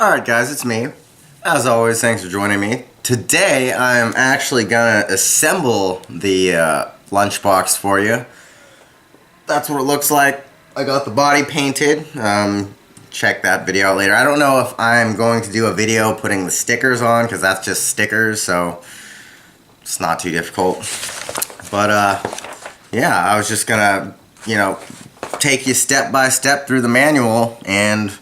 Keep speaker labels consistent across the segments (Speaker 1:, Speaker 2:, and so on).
Speaker 1: Alright guys, it's me. As always, thanks for joining me. Today I'm actually gonna assemble the lunchbox for you. That's what it looks like. I got the body painted. Check that video out later. I don't know if I'm going to do a video putting the stickers on, because that's just stickers, so it's not too difficult. But yeah, I was just gonna, take you step by step through the manual and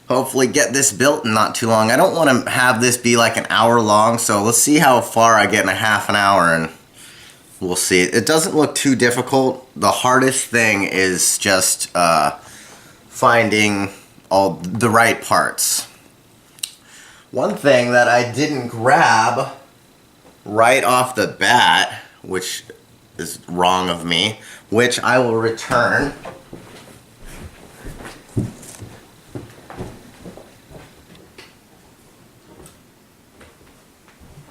Speaker 1: hopefully get this built in not too long. I don't want to have this be like an hour long, so let's see how far I get in a half an hour and we'll see. It doesn't look too difficult. The hardest thing is just finding all the right parts. One thing that I didn't grab right off the bat, which is wrong of me, which I will return.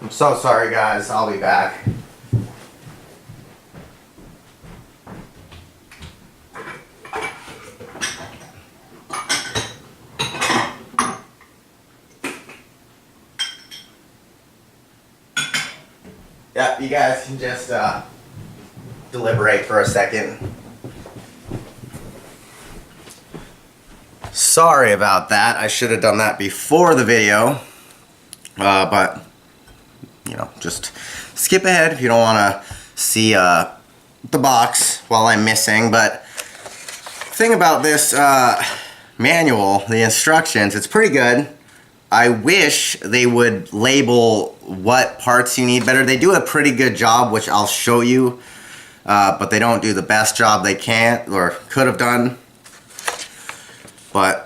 Speaker 1: I'm so sorry guys, I'll be back. Yeah, you guys can just deliberate for a second. Sorry about that, I should have done that before the video, but just skip ahead if you don't want to see the box while I'm missing. But thing about this manual, the instructions, it's pretty good. I wish they would label what parts you need better. They do a pretty good job, which I'll show you, but they don't do the best job they can or could have done. But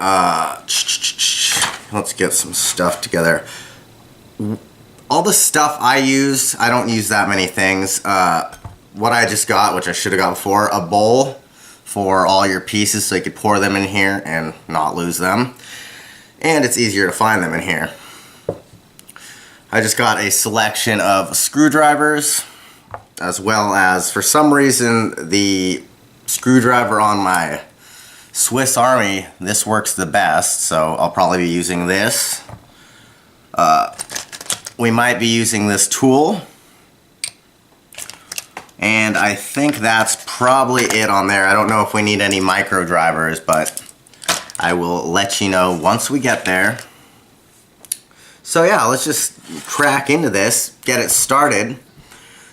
Speaker 1: let's get some stuff together. All the stuff I use, I don't use that many things. What I just got, which I should have got before, a bowl for all your pieces so you could pour them in here and not lose them. And it's easier to find them in here. I just got a selection of screwdrivers, as well as, for some reason, the screwdriver on my Swiss Army, this works the best, so I'll probably be using this. We might be using this tool, and I think that's probably it on there. I don't know if we need any micro drivers, but I will let you know once we get there. So yeah, let's just crack into this, get it started.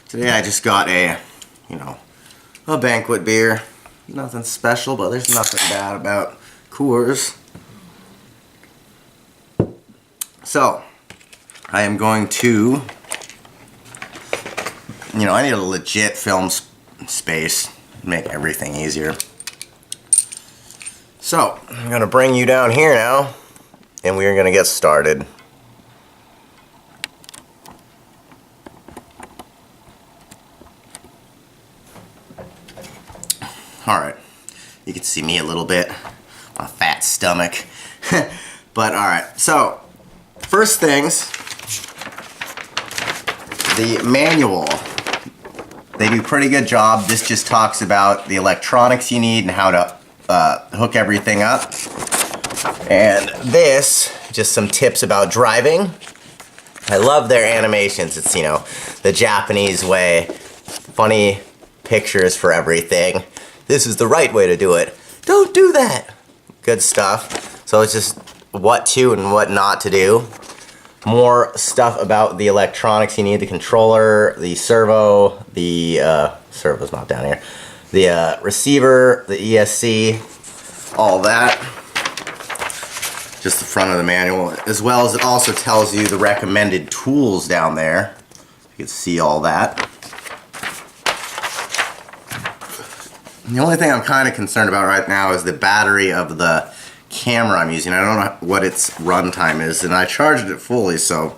Speaker 1: Today I just got a banquet beer. Nothing special, but there's nothing bad about Coors. So I am going to, I need a legit film space to make everything easier. So, I'm going to bring you down here now, and we are going to get started. Alright, you can see me a little bit, my fat stomach. But alright, so, first things, the manual, they do a pretty good job. This just talks about the electronics you need and how to hook everything up. And this, just some tips about driving. I love their animations. It's, the Japanese way. Funny pictures for everything. This is the right way to do it. Don't do that! Good stuff. So it's just what to and what not to do. More stuff about the electronics you need, the controller, the servo, the servo's not down here, the receiver, the ESC, all that. Just the front of the manual, as well as it also tells you the recommended tools down there. You can see all that. The only thing I'm kind of concerned about right now is the battery of the camera I'm using. I don't know what its runtime is, and I charged it fully, so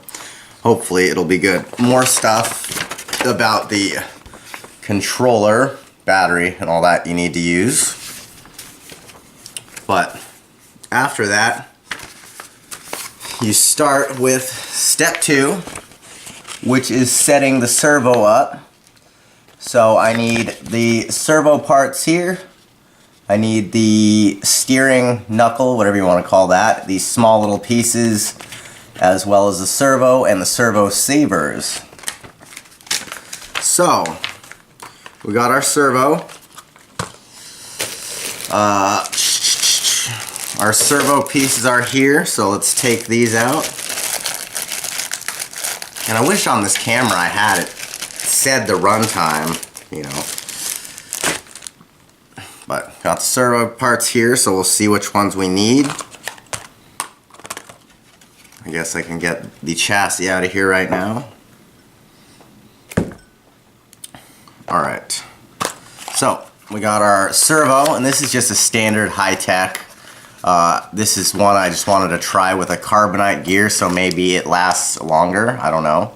Speaker 1: hopefully it'll be good. More stuff about the controller, battery, and all that you need to use. But after that, you start with step 2, which is setting the servo up. So I need the servo parts here, I need the steering knuckle, whatever you want to call that, these small little pieces, as well as the servo and the servo savers. So, we got our servo. Our servo pieces are here, so let's take these out. And I wish on this camera I had it said the runtime, you know. But got the servo parts here, so we'll see which ones we need. I guess I can get the chassis out of here right now. Alright, so we got our servo, and this is just a standard high-tech. This is one I just wanted to try with a carbonite gear, so maybe it lasts longer, I don't know.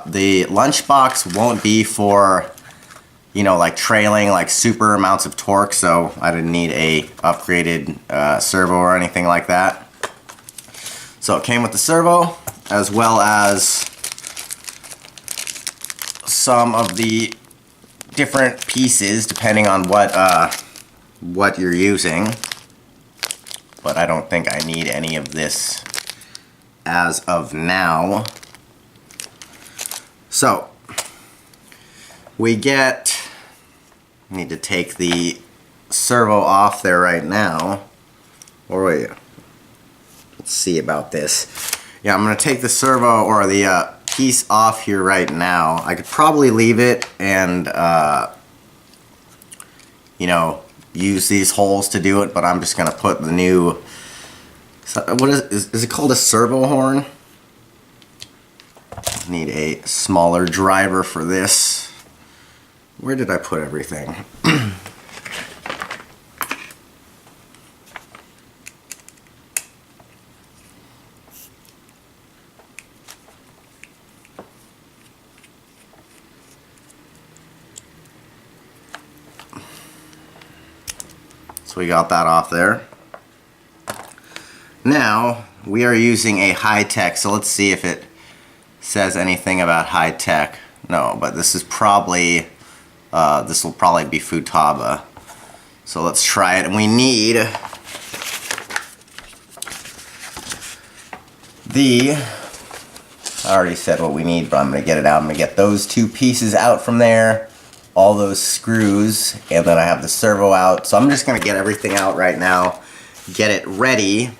Speaker 1: The lunchbox won't be for, you know, like trailing like super amounts of torque, so I didn't need a upgraded servo or anything like that. So it came with the servo, as well as some of the different pieces depending on what you're using. But I don't think I need any of this as of now. So we need to take the servo off there right now. Or wait, let's see about this. Yeah, I'm gonna take the servo or the piece off here right now. I could probably leave it and you know, use these holes to do it, but I'm just gonna put the new, what is it called, a servo horn? Need a smaller driver for this. Where did I put everything? So we got that off there. Now we are using a high-tech, so let's see if it says anything about high-tech. No, but this is probably this will probably be Futaba. So let's try it, and we need I already said what we need, but I'm gonna get it out. I'm gonna get those two pieces out from there, all those screws, and then I have the servo out. So I'm just gonna get everything out right now, get it ready.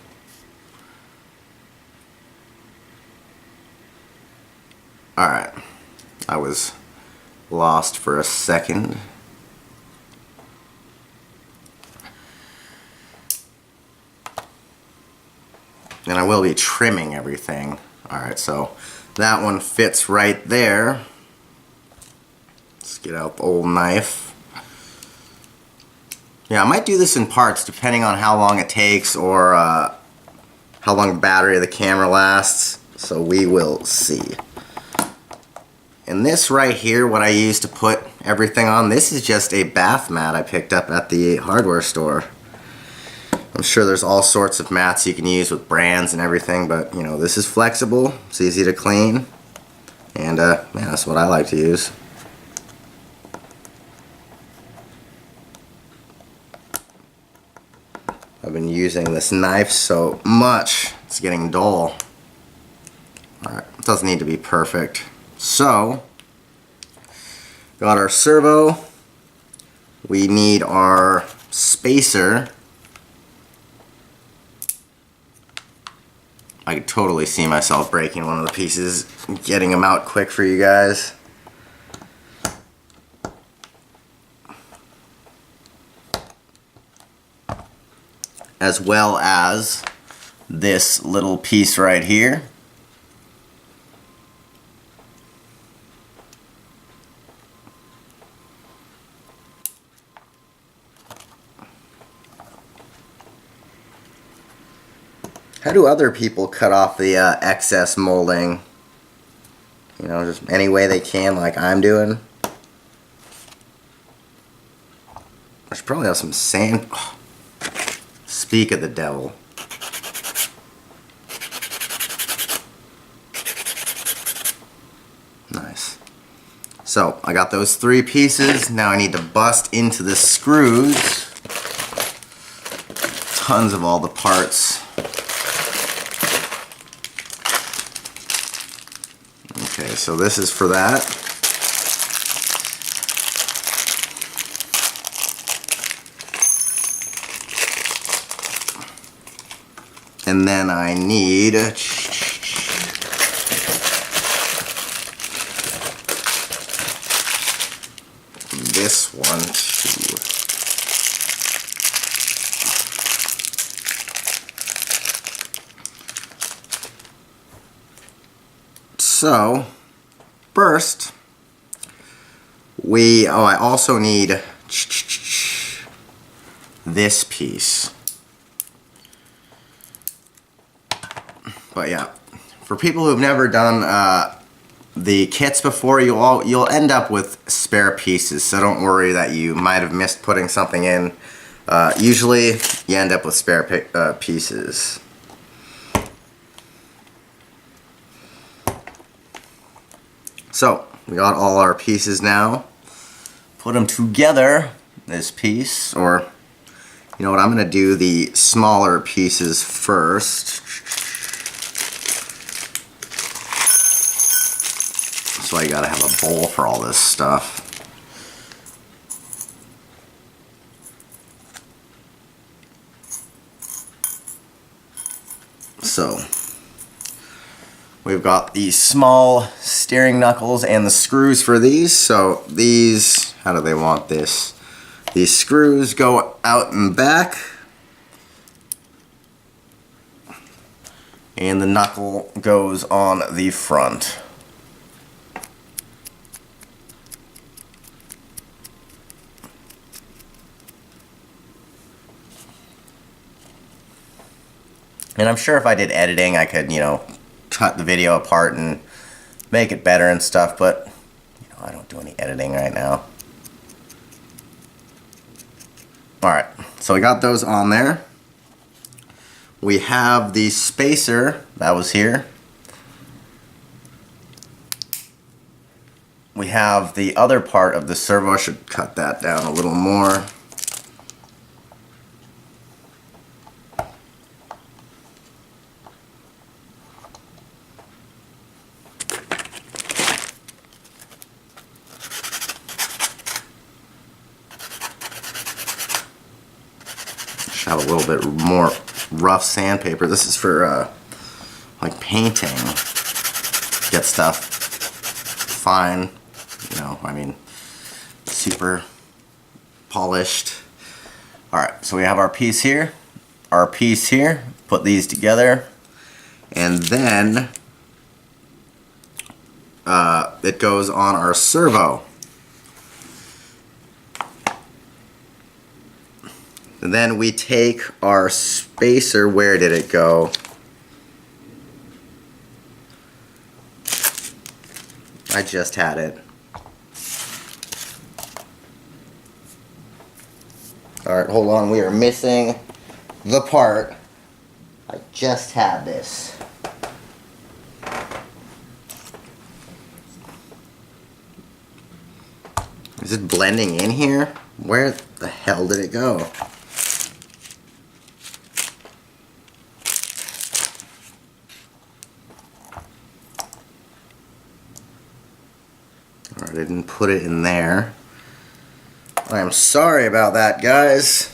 Speaker 1: Alright, I was lost for a second. And I will be trimming everything. Alright, so that one fits right there. Let's get out the old knife. Yeah, I might do this in parts depending on how long it takes or how long the battery of the camera lasts. So we will see. And this right here, what I use to put everything on, this is just a bath mat I picked up at the hardware store. I'm sure there's all sorts of mats you can use with brands and everything, but you know, this is flexible, it's easy to clean, and yeah, that's what I like to use. I've been using this knife so much, it's getting dull. Alright, it doesn't need to be perfect. So, got our servo, we need our spacer. I could totally see myself breaking one of the pieces, getting them out quick for you guys. As well as this little piece right here. How do other people cut off the excess molding? You know, just any way they can, like I'm doing. I should probably have some sand. Oh, speak of the devil. Nice. So, I got those three pieces. Now I need to bust into the screws. tons of all the parts. Okay, so this is for that. And then I need this one too. So first I also need this piece. But yeah, for people who've never done the kits before, you'll end up with spare pieces, so don't worry that you might have missed putting something in. Usually you end up with spare pieces. So we got all our pieces now. Put them together, this piece, or you know what, I'm gonna do the smaller pieces first. That's why you gotta have a bowl for all this stuff. So we've got the small steering knuckles and the screws for these. So these, how do they want this? These screws go out and back, and the knuckle goes on the front. And I'm sure if I did editing, I could, you know, cut the video apart and make it better and stuff, but you know, I don't do any editing right now. Alright, so we got those on there. We have the spacer that was here. We have the other part of the servo. I should cut that down a little more. Have a little bit more rough sandpaper. This is for like painting. Get stuff fine, you know, I mean, super polished. Alright, so we have our piece here, put these together, and then it goes on our servo. And then we take our spacer, where did it go? I just had it. Alright, hold on, we are missing the part. I just had this. Is it blending in here? Where the hell did it go? I didn't put it in there. I'm sorry about that, guys.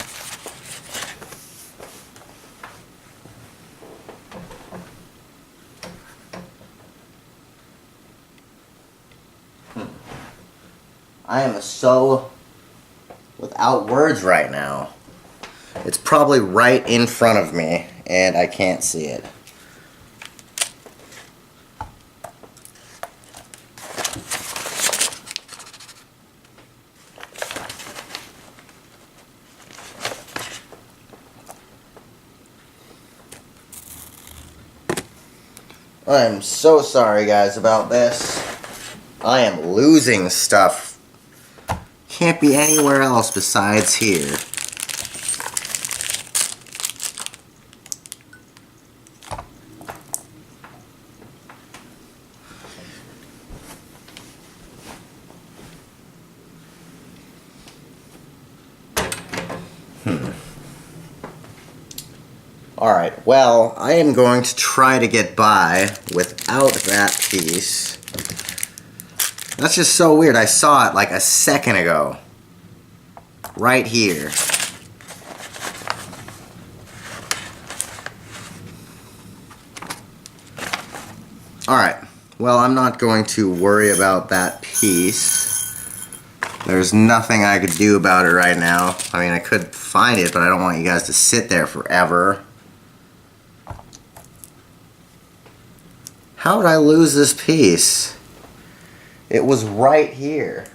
Speaker 1: I am so without words right now. It's probably right in front of me, and I can't see it. I'm so sorry, guys, about this. I am losing stuff. Can't be anywhere else besides here. Alright, well, I am going to try to get by without that piece. That's just so weird. I saw it like a second ago. Right here. Alright, well, I'm not going to worry about that piece. There's nothing I could do about it right now. I mean, I could find it, but I don't want you guys to sit there forever. How did I lose this piece? It was right here.